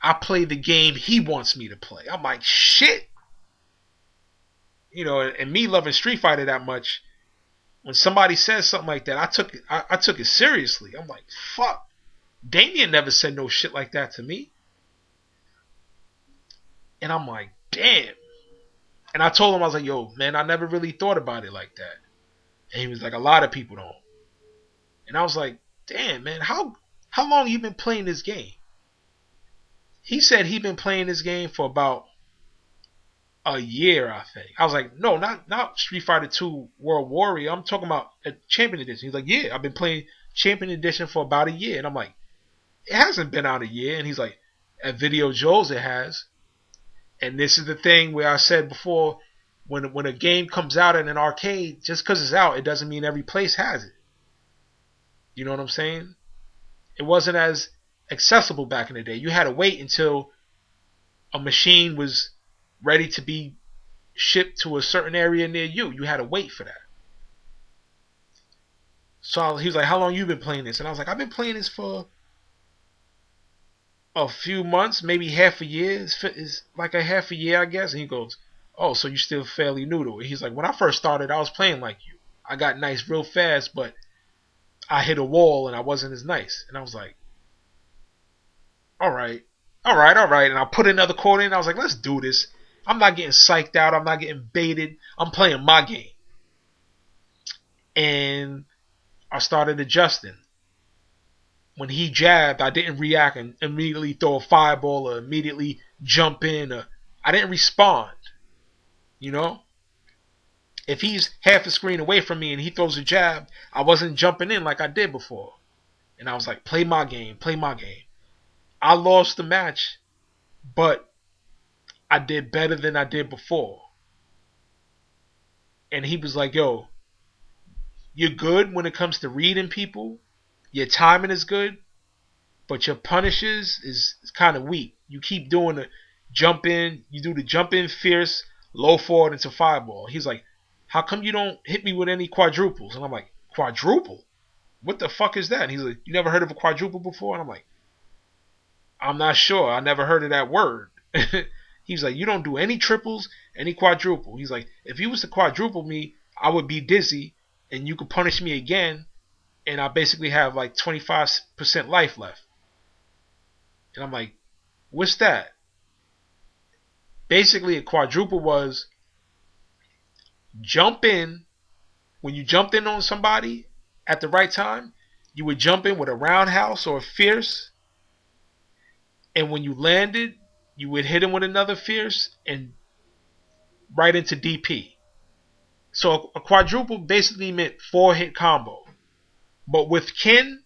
I play the game he wants me to play. I'm like, shit. And me loving Street Fighter that much, when somebody says something like that, I took it seriously. I'm like, fuck. Damien never said no shit like that to me. And I'm like, damn. And I told him, I was like, yo, man, I never really thought about it like that. And he was like, a lot of people don't. And I was like, damn, man, how long you been playing this game? He said he'd been playing this game for about a year, I think. I was like, no, not Street Fighter 2 World Warrior. I'm talking about a Champion Edition. He's like, yeah, I've been playing Champion Edition for about a year. And I'm like, it hasn't been out a year. And he's like, at Video Joe's it has. And this is the thing where I said before, when a game comes out in an arcade, just because it's out, it doesn't mean every place has it. You know what I'm saying? It wasn't as accessible back in the day. You had to wait until a machine was ready to be shipped to a certain area near you. You had to wait for that. So he was like, how long you been playing this? And I was like, I've been playing this for a few months, maybe half a year. It's like a half a year, I guess. And he goes, oh, so you're still fairly new to it. He's like, when I first started, I was playing like you. I got nice real fast, but I hit a wall and I wasn't as nice. And I was like, all right. And I put another quarter in. I was like, let's do this. I'm not getting psyched out. I'm not getting baited. I'm playing my game. And I started adjusting. When he jabbed, I didn't react and immediately throw a fireball or immediately jump in. I didn't respond. If he's half a screen away from me and he throws a jab, I wasn't jumping in like I did before. And I was like, play my game. I lost the match, but I did better than I did before. And he was like, yo, you're good when it comes to reading people. Your timing is good, but your punishes is kind of weak. You keep doing the jump in. You do the jump in fierce, low forward into fireball. He's like, how come you don't hit me with any quadruples? And I'm like, quadruple? What the fuck is that? And he's like, you never heard of a quadruple before? And I'm like, I'm not sure. I never heard of that word. He's like, you don't do any triples, any quadruple. He's like, if you was to quadruple me, I would be dizzy, and you could punish me again, and I basically have like 25% life left. And I'm like, what's that? Basically, a quadruple was jump in. When you jumped in on somebody at the right time, you would jump in with a roundhouse or a fierce. And when you landed, you would hit him with another fierce and right into DP. So a quadruple basically meant 4-hit combo. But with Ken,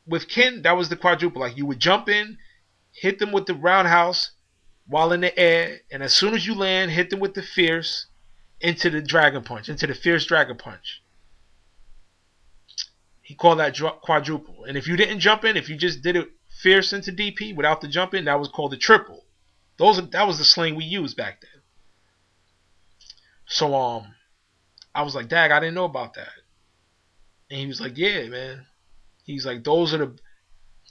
that was the quadruple. Like, you would jump in, hit them with the roundhouse while in the air, and as soon as you land, hit them with the fierce into the dragon punch, into the fierce dragon punch. He called that quadruple. And if you didn't jump in, if you just did it fierce into DP without the jump in, that was called the triple. That was the slang we used back then. So I was like, Dag, I didn't know about that. And he was like, yeah, man. He's like,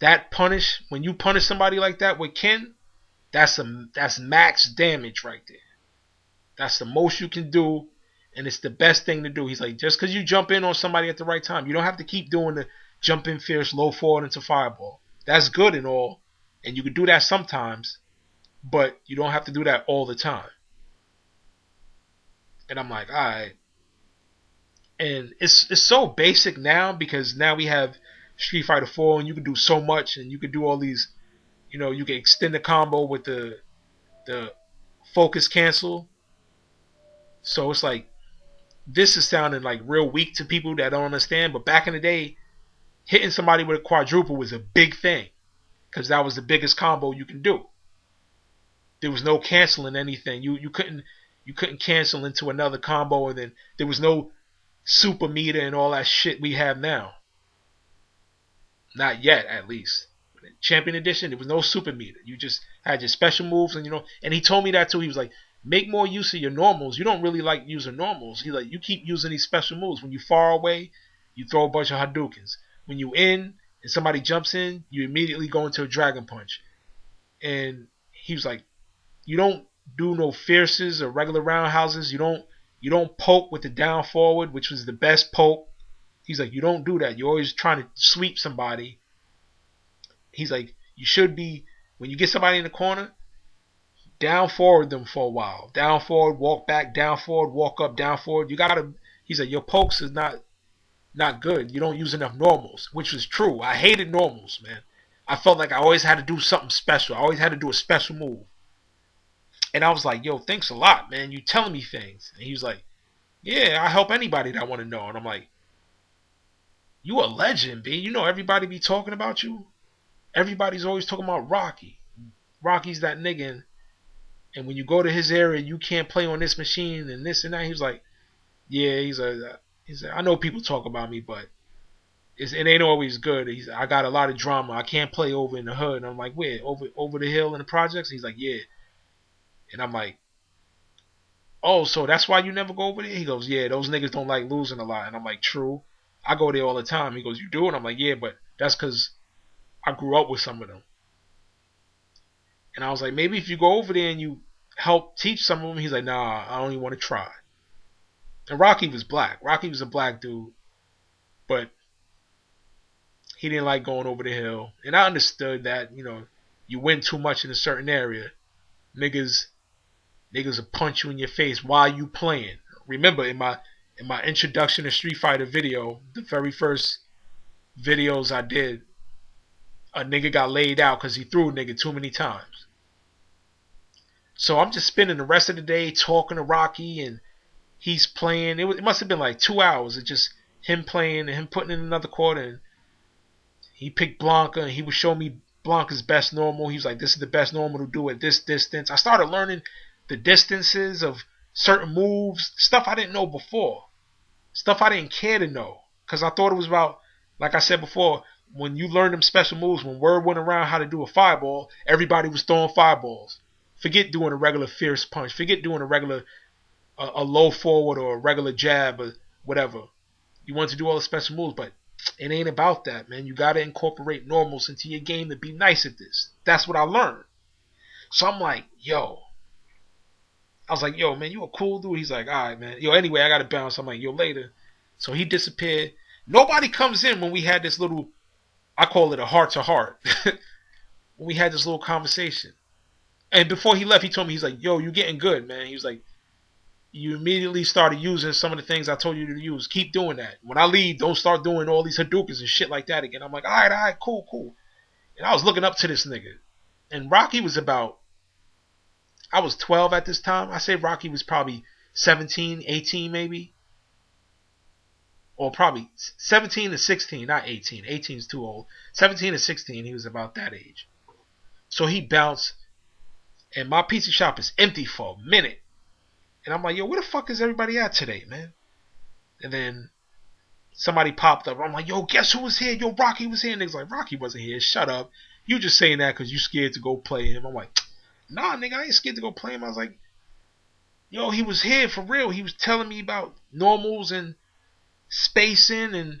that punish, when you punish somebody like that with Ken, that's max damage right there. That's the most you can do, and it's the best thing to do. He's like, just because you jump in on somebody at the right time, you don't have to keep doing the jump in fierce, low forward into fireball. That's good and all, and you can do that sometimes, but you don't have to do that all the time. And I'm like, all right. And it's so basic now, because now we have Street Fighter 4 and you can do so much, and you can do all these, you can extend the combo with the focus cancel. So it's like, this is sounding like real weak to people that don't understand, but back in the day, hitting somebody with a quadruple was a big thing, because that was the biggest combo you can do. There was no canceling anything. You couldn't cancel into another combo, and then there was no super meter and all that shit we have now. Not yet, at least. In Champion Edition, there was no super meter. You just had your special moves, and and he told me that too. He was like, make more use of your normals. You don't really like using normals. He's like, you keep using these special moves. When you far away, you throw a bunch of Hadoukens. When you in, and somebody jumps in, you immediately go into a dragon punch. And he was like, you don't do no fierces or regular roundhouses. You don't poke with the down forward, which was the best poke. He's like, you don't do that. You're always trying to sweep somebody. He's like, you should be, when you get somebody in the corner, down forward them for a while. Down forward, walk back, down forward, walk up, down forward. You gotta, he's like, your pokes is not good. You don't use enough normals, which was true. I hated normals, man. I felt like I always had to do something special. I always had to do a special move. And I was like, yo, thanks a lot, man. You telling me things. And he was like, yeah, I help anybody that want to know. And I'm like, you a legend, B. You know everybody be talking about you. Everybody's always talking about Rocky. Rocky's that nigga. And when you go to his area, you can't play on this machine and this and that. He was like, yeah, he's like, I know people talk about me, but it ain't always good. I got a lot of drama. I can't play over in the hood. And I'm like, where? Over the hill in the projects? He's like, yeah. And I'm like, oh, so that's why you never go over there? He goes, yeah, those niggas don't like losing a lot. And I'm like, true. I go there all the time. He goes, you do? And I'm like, yeah, but that's because I grew up with some of them. And I was like, maybe if you go over there and you help teach some of them. He's like, nah, I don't even want to try. And Rocky was black. Rocky was a black dude. But he didn't like going over the hill. And I understood that, you win too much in a certain area. Niggas will punch you in your face while you playing. Remember, in my introduction to Street Fighter video, the very first videos I did, a nigga got laid out because he threw a nigga too many times. So I'm just spending the rest of the day talking to Rocky, and he's playing. It must have been like 2 hours of just him playing and him putting in another quarter. And he picked Blanca, and he would show me Blanca's best normal. He was like, this is the best normal to do at this distance. I started learning the distances of certain moves, stuff I didn't know before, stuff I didn't care to know, because I thought it was about, like I said before, when you learn them special moves, when word went around how to do a fireball, everybody was throwing fireballs. Forget doing a regular fierce punch. Forget doing a regular a low forward or a regular jab or whatever. You want to do all the special moves, but it ain't about that, man. You got to incorporate normals into your game to be nice at this. That's what I learned. So I'm like, yo. I was like, yo, man, you a cool dude. He's like, all right, man. Yo, anyway, I got to bounce. I'm like, yo, later. So he disappeared. Nobody comes in when we had this little, I call it a heart-to-heart. When we had this little conversation. And before he left, he told me, he's like, yo, you getting good, man. He was like, you immediately started using some of the things I told you to use. Keep doing that. When I leave, don't start doing all these Hadoukens and shit like that again. I'm like, all right, cool. And I was looking up to this nigga. And Rocky was about, I was 12 at this time. I say Rocky was probably 17, 18 maybe. Or probably 17 to 16, not 18. 18 is too old. 17 to 16, he was about that age. So he bounced. And my pizza shop is empty for a minute. And I'm like, yo, where the fuck is everybody at today, man? And then somebody popped up. I'm like, yo, guess who was here? Yo, Rocky was here. And niggas like, Rocky wasn't here. Shut up. You just saying that because you scared to go play him. I'm like, nah, nigga, I ain't scared to go play him. I was like, yo, he was here for real. He was telling me about normals and spacing and,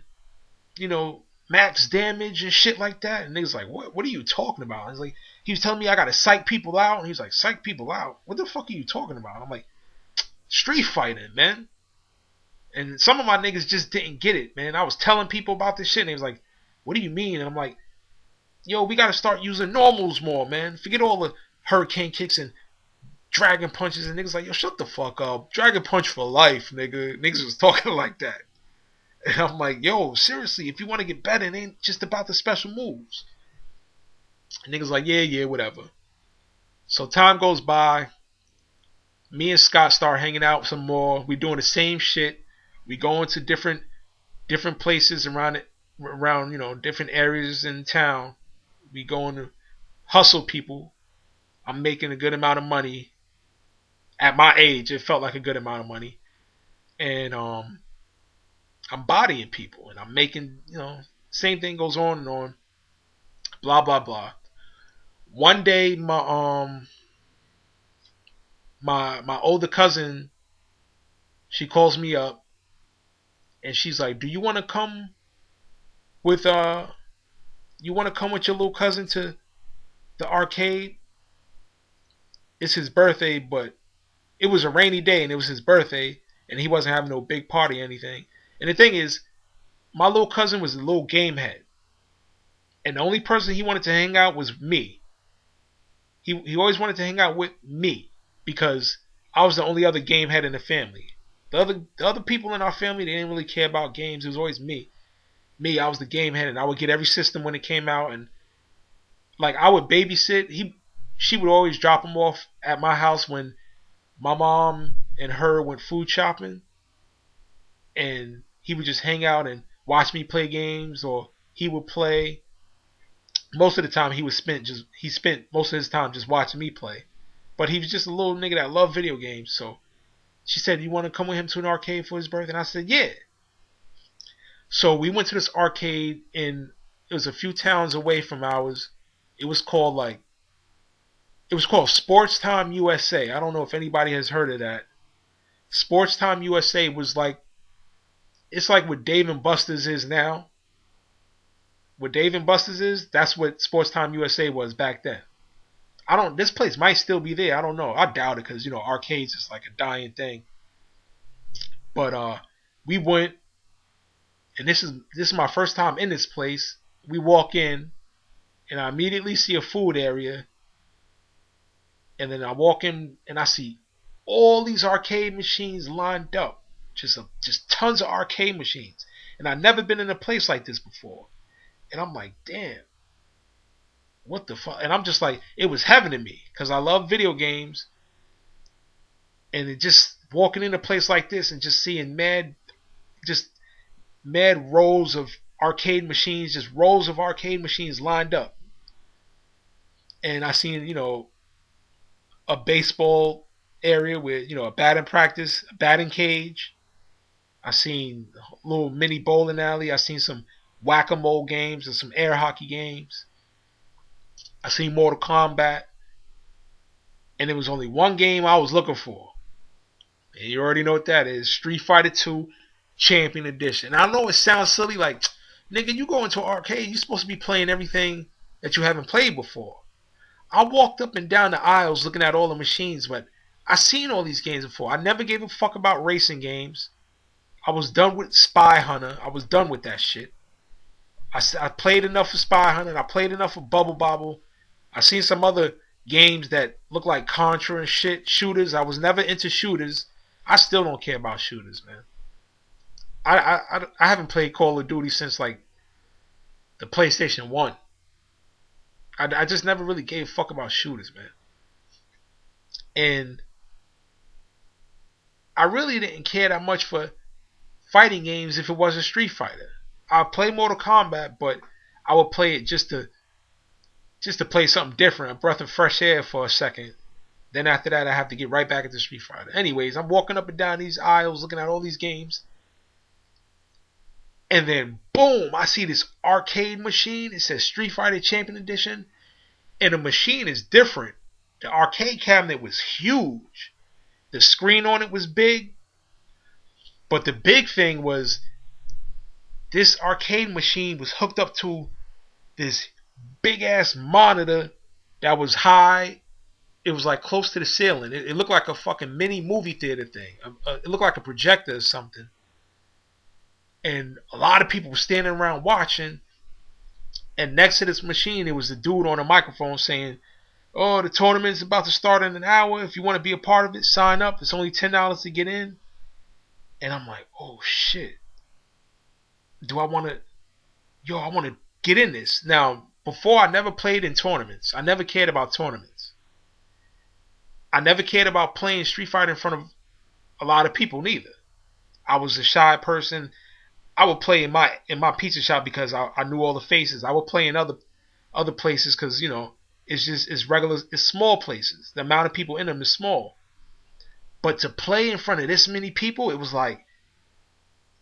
max damage and shit like that. And niggas like, what are you talking about? I was like, he was telling me I gotta psych people out. And he was like, psych people out? What the fuck are you talking about? I'm like, street fighting, man. And some of my niggas just didn't get it, man. I was telling people about this shit, and they was like, what do you mean? And I'm like, yo, we gotta start using normals more, man. Forget all the hurricane kicks and dragon punches. And niggas like, yo, shut the fuck up. Dragon punch for life, nigga. Niggas was talking like that. And I'm like, yo, seriously, if you want to get better, it ain't just about the special moves. And niggas like, yeah, whatever. So time goes by. Me and Scott start hanging out some more. We doing the same shit. We going to different places around different areas in town. We going to hustle people. I'm making a good amount of money. At my age, it felt like a good amount of money. And I'm bodying people, and I'm making, same thing goes on and on. Blah blah blah. One day, my older cousin, she calls me up, and she's like, "Do you want to come with you want to come with your little cousin to the arcade? It's his birthday, but it was a rainy day and it was his birthday, and he wasn't having no big party or anything. And the thing is, my little cousin was a little game head, and the only person he wanted to hang out was me. He always wanted to hang out with me because I was the only other game head in the family. The other people in our family, they didn't really care about games. It was always me. Me, I was the game head, and I would get every system when it came out, and like I would babysit. She would always drop him off at my house when my mom and her went food shopping, and he would just hang out and watch me play games, or he would play. Most of the time, he spent most of his time just watching me play. But he was just a little nigga that loved video games. So she said, "You want to come with him to an arcade for his birthday?" And I said, "Yeah." So we went to this arcade it was a few towns away from ours. It was called Sports Time USA. I don't know if anybody has heard of that. Sports Time USA was it's like what Dave and Buster's is now. What Dave and Buster's is, that's what Sports Time USA was back then. This place might still be there. I don't know. I doubt it because, arcades is like a dying thing. But we went, and this is my first time in this place. We walk in, and I immediately see a food area. And then I walk in, and I see all these arcade machines lined up. Just tons of arcade machines. And I've never been in a place like this before. And I'm like, damn, what the fuck? And I'm just like, it was heaven to me because I love video games. And it just walking in a place like this and just seeing mad rows of arcade machines, just rows of arcade machines lined up. And I seen, a baseball area with, a batting practice, a batting cage. I seen a little mini bowling alley. I seen some whack-a-mole games and some air hockey games. I seen Mortal Kombat. And there was only one game I was looking for. And you already know what that is. Street Fighter 2 Champion Edition. And I know it sounds silly, like, nigga, you go into an arcade, you're supposed to be playing everything that you haven't played before. I walked up and down the aisles looking at all the machines, but I seen all these games before. I never gave a fuck about racing games. I was done with Spy Hunter. I was done with that shit. I played enough of Spy Hunter. I played enough of Bubble Bobble. I seen some other games that look like Contra and shit. Shooters. I was never into shooters. I still don't care about shooters, man. I haven't played Call of Duty since like the PlayStation 1. I just never really gave a fuck about shooters, man. And I really didn't care that much for fighting games if it wasn't Street Fighter. I play Mortal Kombat, but I would play it just to play something different, a breath of fresh air for a second. Then after that, I have to get right back into Street Fighter. Anyways, I'm walking up and down these aisles looking at all these games. And then, boom, I see this arcade machine. It says Street Fighter Champion Edition. And the machine is different. The arcade cabinet was huge. The screen on it was big. But the big thing was this arcade machine was hooked up to this big ass monitor that was high. It was like close to the ceiling. It looked like a fucking mini movie theater thing. It looked like a projector or something. And a lot of people were standing around watching. And next to this machine, there was a dude on a microphone saying, "Oh, the tournament's about to start in an hour. If you want to be a part of it, sign up. It's only $10 to get in." And I'm like, oh shit. I want to get in this. Now, before I never played in tournaments. I never cared about tournaments. I never cared about playing Street Fighter in front of a lot of people neither. I was a shy person. I would play in my pizza shop because I knew all the faces. I would play in other places because, it's regular, it's small places. The amount of people in them is small. But to play in front of this many people, it was like,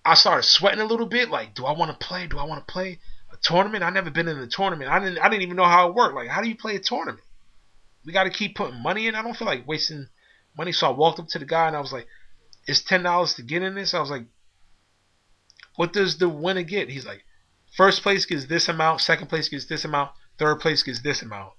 I started sweating a little bit. Like, do I want to play? Do I want to play a tournament? I never been in a tournament. I didn't even know how it worked. Like, how do you play a tournament? We got to keep putting money in. I don't feel like wasting money. So I walked up to the guy and I was like, "It's $10 to get in this." I was like, "What does the winner get?" He's like, First place gets this amount. Second place gets this amount. Third place gets this amount.